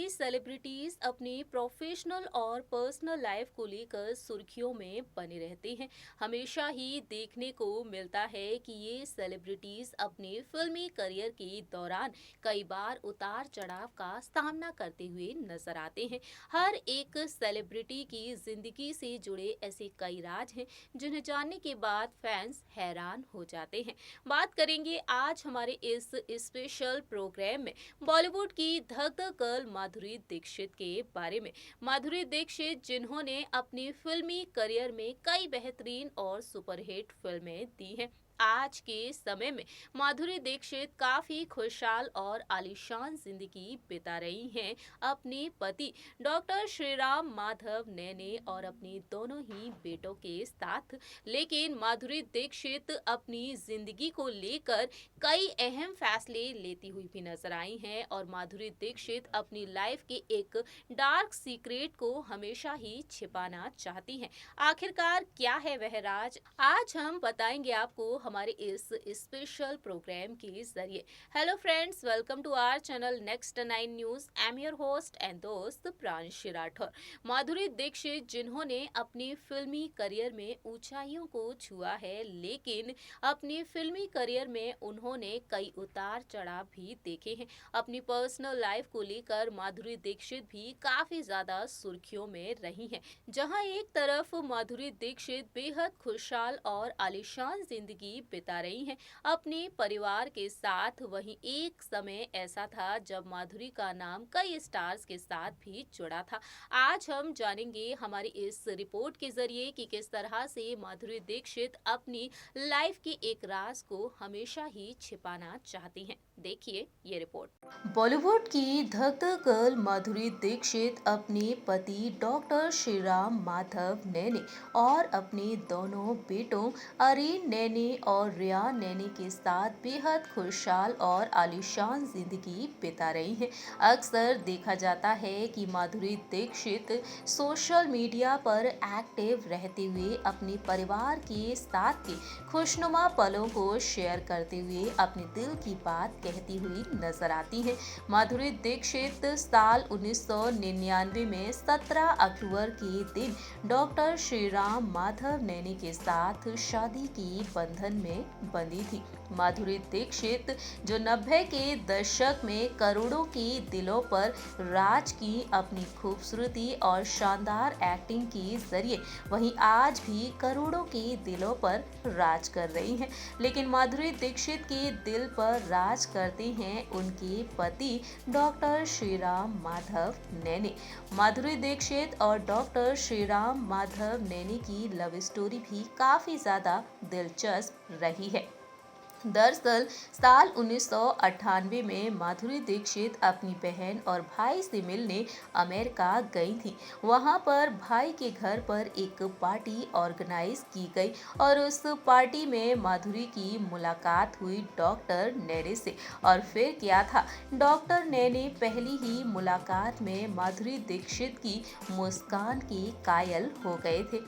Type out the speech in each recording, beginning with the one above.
कई सेलिब्रिटीज अपनी प्रोफेशनल और पर्सनल लाइफ को लेकर सुर्खियों में बने रहते हैं। हमेशा ही देखने को मिलता है कि ये सेलिब्रिटीज अपने फिल्मी करियर के दौरान कई बार उतार चढ़ाव का सामना करते हुए नजर आते हैं। हर एक सेलिब्रिटी की जिंदगी से जुड़े ऐसे कई राज हैं जिन्हें जानने के बाद फैंस हैरान हो जाते हैं। बात करेंगे आज हमारे इस स्पेशल प्रोग्राम में बॉलीवुड की धक धक गर्ल माधुरी दीक्षित के बारे में। माधुरी दीक्षित जिन्होंने अपनी फिल्मी करियर में कई बेहतरीन और सुपरहिट फिल्में दी हैं। आज के समय में माधुरी दीक्षित काफी खुशहाल और आलीशान जिंदगी बिता रही हैं अपने पति डॉक्टर श्रीराम माधव नैने और अपने दोनों ही बेटों के साथ। लेकिन माधुरी दीक्षित अपनी जिंदगी को लेकर कई अहम फैसले लेती हुई भी नजर आई हैं और माधुरी दीक्षित अपनी लाइफ के एक डार्क सीक्रेट को हमेशा ही छिपाना चाहती हैं। आखिरकार क्या है वह राज, आज हम बताएंगे आपको हमारे इस स्पेशल प्रोग्राम के जरिए। Hello friends, welcome to our channel next 9 news. I am your host and दोस्त प्रांशी राठौर। माधुरी दीक्षित जिन्होंने अपनी फिल्मी करियर में ऊंचाइयों को छुआ है, लेकिन अपनी फिल्मी करियर में उन्होंने कई उतार चढ़ाव भी देखे हैं। अपनी पर्सनल लाइफ को लेकर माधुरी दीक्षित भी काफी ज्यादा सुर्खियों में रही हैं। जहां एक तरफ माधुरी दीक्षित बेहद खुशहाल और आलीशान जिंदगी बिता रही हैं अपने परिवार के साथ, वहीं एक समय ऐसा था जब माधुरी का नाम कई स्टार्स के साथ भी जुड़ा था। आज हम जानेंगे हमारी इस रिपोर्ट के जरिए कि किस तरह से माधुरी दीक्षित अपनी लाइफ के एक राज को हमेशा ही छिपाना चाहती हैं। देखिए ये रिपोर्ट। बॉलीवुड की धक धक गर्ल माधुरी दीक्षित अपने पति डॉक्टर श्रीराम माधव नैने और अपने दोनों बेटों अरीन नैने और रियान नैने के साथ बेहद खुशहाल और आलीशान जिंदगी बिता रही हैं। अक्सर देखा जाता है कि माधुरी दीक्षित सोशल मीडिया पर एक्टिव रहते हुए अपने परिवार के साथ के खुशनुमा पलों को शेयर करते हुए अपने दिल की बात कहती हुई नजर आती हैं। माधुरी दीक्षित साल 1999 में 17 अक्टूबर के दिन डॉक्टर श्रीराम माधव नैने के साथ शादी की बंधन में बंधी थी। माधुरी दीक्षित जो 90 के दशक में करोड़ों के दिलों पर राज की अपनी खूबसूरती और शानदार एक्टिंग के जरिए वहीं आज भी करोड़ों के दिलों पर राज कर रही हैं। लेकिन माधुरी दीक्षित के दिल पर राज करते हैं उनके पति डॉक्टर श्रीराम माधव नैने। माधुरी दीक्षित और डॉक्टर श्रीराम माधव नैने की लव स्टोरी भी काफी ज्यादा दिलचस्प रही है। दरअसल साल 1998 में माधुरी दीक्षित अपनी बहन और भाई से मिलने अमेरिका गई थी। वहां पर भाई के घर पर एक पार्टी ऑर्गेनाइज की गई और उस पार्टी में माधुरी की मुलाकात हुई डॉक्टर नैने से। और फिर क्या था, डॉक्टर नैने पहली ही मुलाकात में माधुरी दीक्षित की मुस्कान के कायल हो गए थे।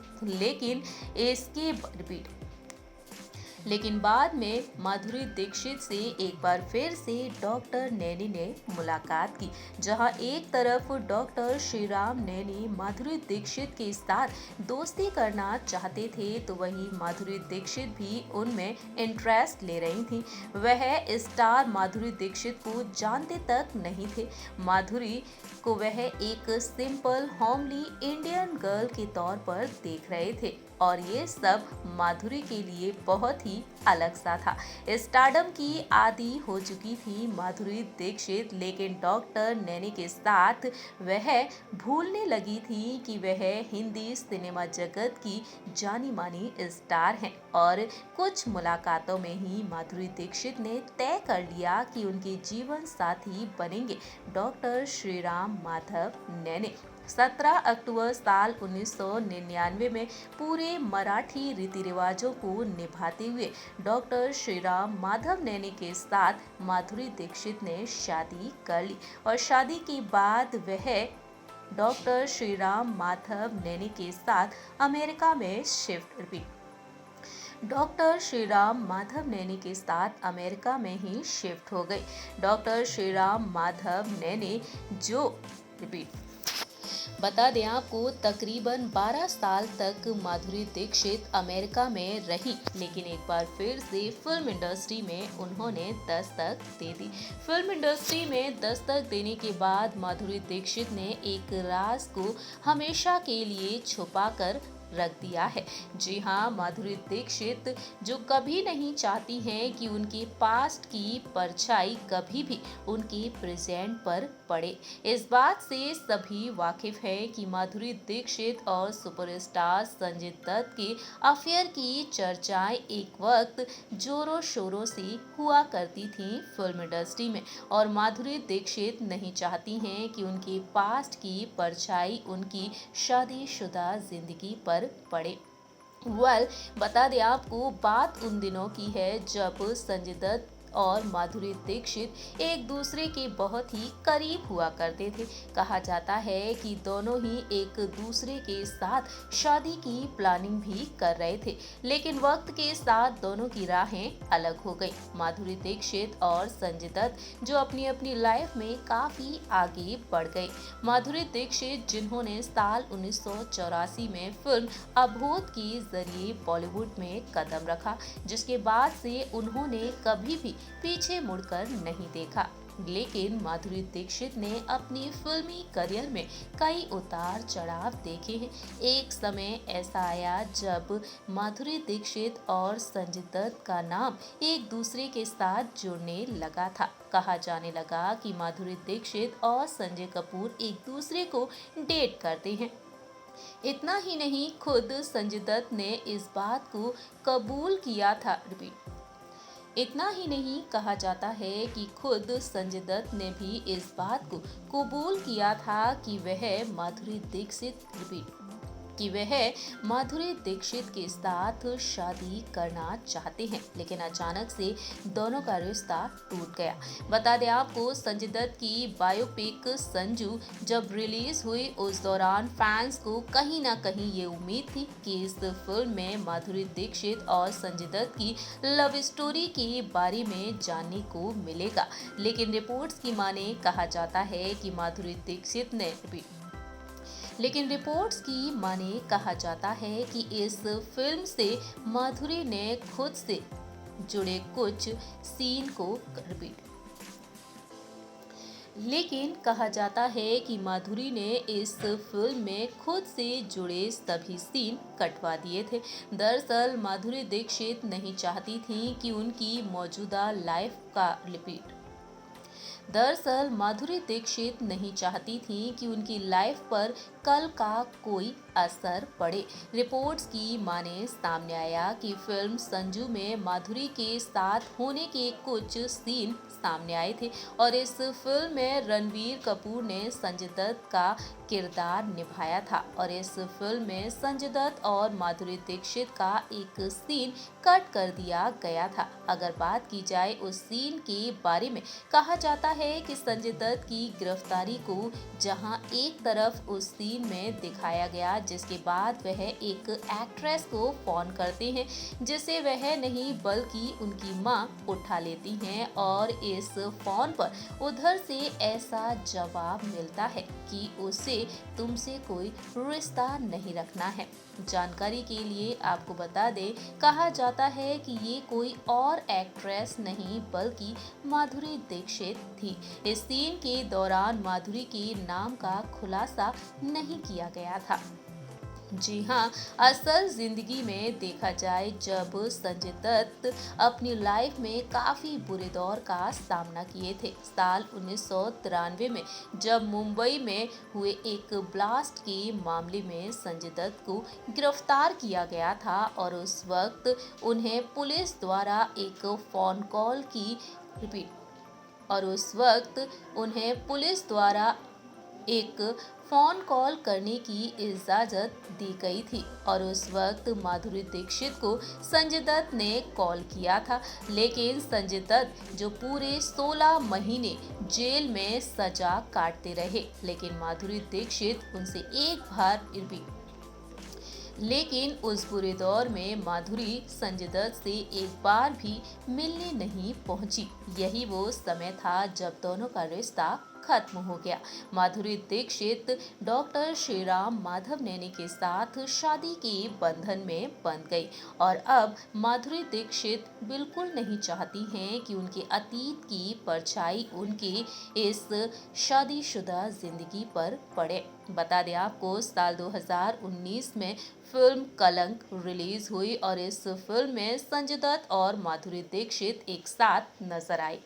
लेकिन बाद में माधुरी दीक्षित से एक बार फिर से डॉक्टर नैने ने मुलाकात की। जहां एक तरफ डॉक्टर श्रीराम नैने माधुरी दीक्षित के साथ दोस्ती करना चाहते थे, तो वहीं माधुरी दीक्षित भी उनमें इंटरेस्ट ले रही थी। वह स्टार माधुरी दीक्षित को जानते तक नहीं थे। माधुरी को वह एक सिंपल होमली इंडियन गर्ल के तौर पर देख रहे थे और ये सब माधुरी के लिए बहुत ही अलग सा था। स्टारडम की आदी हो चुकी थी माधुरी दीक्षित, लेकिन डॉक्टर नैने के साथ वह भूलने लगी थी कि वह हिंदी सिनेमा जगत की जानी मानी स्टार हैं। और कुछ मुलाकातों में ही माधुरी दीक्षित ने तय कर लिया कि उनके जीवन साथी बनेंगे डॉक्टर श्रीराम माधव नैने। 17 अक्टूबर साल 1999 में पूरे मराठी रीति रिवाजों को निभाते हुए डॉक्टर श्रीराम माधव नैने के साथ माधुरी दीक्षित ने शादी कर ली और शादी के बाद वह डॉक्टर श्रीराम माधव नैने के साथ अमेरिका में शिफ्ट। डॉक्टर श्रीराम माधव नैने के साथ अमेरिका में ही शिफ्ट हो गई। डॉक्टर श्रीराम माधव नैने जो रिपीट। बता दें आपको, तकरीबन 12 साल तक माधुरी दीक्षित अमेरिका में रही, लेकिन एक बार फिर से फिल्म इंडस्ट्री में उन्होंने दस्तक दे दी। फिल्म इंडस्ट्री में दस्तक देने के बाद माधुरी दीक्षित ने एक राज को हमेशा के लिए छुपाकर रख दिया है। जी हाँ, माधुरी दीक्षित जो कभी नहीं चाहती हैं कि उनके पास्ट की परछाई कभी भी उनके प्रेजेंट पर पड़े। इस बात से सभी वाकिफ हैं कि माधुरी दीक्षित और सुपरस्टार संजय दत्त के अफेयर की चर्चाएं एक वक्त जोरों शोरों से हुआ करती थी फिल्म इंडस्ट्री में, और माधुरी दीक्षित नहीं चाहती हैं कि उनके पास्ट की परछाई उनकी शादीशुदा जिंदगी पर पड़े। बता दें आपको, बात उन दिनों की है जब संजय दत्त और माधुरी दीक्षित एक दूसरे के बहुत ही करीब हुआ करते थे। कहा जाता है कि दोनों ही एक दूसरे के साथ शादी की प्लानिंग भी कर रहे थे, लेकिन वक्त के साथ दोनों की राहें अलग हो गई। माधुरी दीक्षित और संजय दत्त जो अपनी अपनी लाइफ में काफी आगे बढ़ गए। माधुरी दीक्षित जिन्होंने साल 1984 में फिल्म अबोध के जरिए बॉलीवुड में कदम रखा, जिसके बाद से उन्होंने कभी भी पीछे मुड़कर नहीं देखा। लेकिन माधुरी दीक्षित ने अपनी फिल्मी करियर में कई उतार चढ़ाव देखे हैं। एक समय ऐसा आया जब माधुरी दीक्षित और संजय दत्त का नाम एक दूसरे के साथ जुड़ने लगा था। कहा जाने लगा कि माधुरी दीक्षित और संजय कपूर एक दूसरे को डेट करते हैं। इतना ही नहीं, खुद संजय दत्त ने इस बात को कबूल किया था। इतना ही नहीं, कहा जाता है कि खुद संजय दत्त ने भी इस बात को कबूल किया था कि वह माधुरी दीक्षित के साथ शादी करना चाहते हैं, लेकिन अचानक से दोनों का रिश्ता टूट गया। बता दें आपको, संजय दत्त की बायोपिक संजू जब रिलीज हुई, उस दौरान फैंस को कहीं ना कहीं ये उम्मीद थी कि इस फिल्म में माधुरी दीक्षित और संजय दत्त की लव स्टोरी के बारे में जानने को मिलेगा। लेकिन रिपोर्ट्स की माने कहा जाता है कि कहा जाता है कि इस फिल्म से माधुरी ने खुद से जुड़े कुछ सीन को लेकिन कहा जाता है कि माधुरी ने इस फिल्म में खुद से जुड़े सभी सीन कटवा दिए थे। दरअसल माधुरी दीक्षित नहीं चाहती थी कि उनकी मौजूदा लाइफ का दरअसल माधुरी दीक्षित नहीं चाहती थी कि उनकी लाइफ पर कल का कोई असर पड़े। रिपोर्ट्स की माने सामने आया कि फिल्म संजू में माधुरी के साथ होने के कुछ सीन सामने आए थे, और इस फिल्म में रणबीर कपूर ने संजय दत्त का किरदार निभाया था, और इस फिल्म में संजय दत्त और माधुरी दीक्षित का एक सीन कट कर दिया गया था। अगर बात की जाए उस सीन के बारे में, कहा जाता है कि संजय दत्त की गिरफ्तारी को जहां एक तरफ उस सीन में दिखाया गया, जिसके बाद वह एक एक्ट्रेस को फोन करते हैं, जिसे वह नहीं बल्कि उनकी मां उठा लेती हैं, और इस फोन पर उधर से ऐसा जवाब मिलता है कि उसे तुमसे कोई रिश्ता नहीं रखना है। जानकारी के लिए आपको बता दें, कहा जाता है कि ये कोई और एक्ट्रेस नहीं बल्कि माधुरी दीक्षित थी। इस सीन के दौरान माधुरी के नाम का खुलासा नहीं किया गया था। जी हाँ, असल जिंदगी में देखा जाए, जब संजय दत्त अपनी लाइफ में काफी बुरे दौर का सामना किए थे। साल 1993 में जब मुंबई में हुए एक ब्लास्ट के मामले में संजय दत्त को गिरफ्तार किया गया था, और उस वक्त उन्हें पुलिस द्वारा एक फोन कॉल की एक फोन कॉल करने की इजाजत दी गई थी, और उस वक्त माधुरी दीक्षित को संजय दत्त ने कॉल किया था। लेकिन संजय दत्त जो पूरे 16 महीने जेल में सजा काटते रहे, लेकिन माधुरी दीक्षित उनसे लेकिन उस बुरे दौर में माधुरी संजय दत्त से एक बार भी मिलने नहीं पहुंची। यही वो समय था जब दोनों का रिश्ता खत्म हो गया। माधुरी दीक्षित डॉक्टर श्रीराम माधव नैनी के साथ शादी के बंधन में बंध गई और अब माधुरी दीक्षित बिल्कुल नहीं चाहती हैं कि उनके अतीत की परछाई उनकी इस शादीशुदा जिंदगी पर पड़े। बता दें आपको, साल 2019 में फिल्म कलंक रिलीज हुई और इस फिल्म में संजय दत्त और माधुरी दीक्षित एक साथ नजर आई।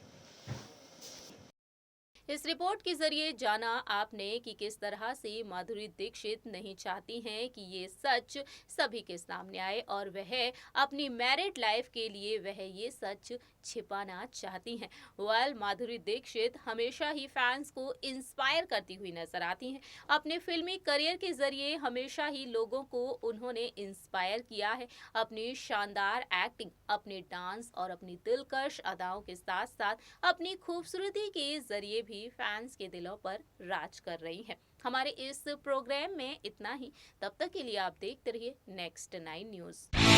इस रिपोर्ट के जरिए जाना आपने कि किस तरह से माधुरी दीक्षित नहीं चाहती हैं कि ये सच सभी के सामने आए और वह अपनी मैरिड लाइफ के लिए वह ये सच छिपाना चाहती हैं। वेल, माधुरी दीक्षित हमेशा ही फैंस को इंस्पायर करती हुई नजर आती हैं। अपने फिल्मी करियर के जरिए हमेशा ही लोगों को उन्होंने इंस्पायर किया है। अपनी शानदार एक्टिंग, अपने डांस और अपनी दिलकश अदाओं के साथ साथ अपनी खूबसूरती के जरिए भी फैंस के दिलों पर राज कर रही हैं। हमारे इस प्रोग्राम में इतना ही। तब तक के लिए आप देखते रहिए नेक्स्ट 9 न्यूज़।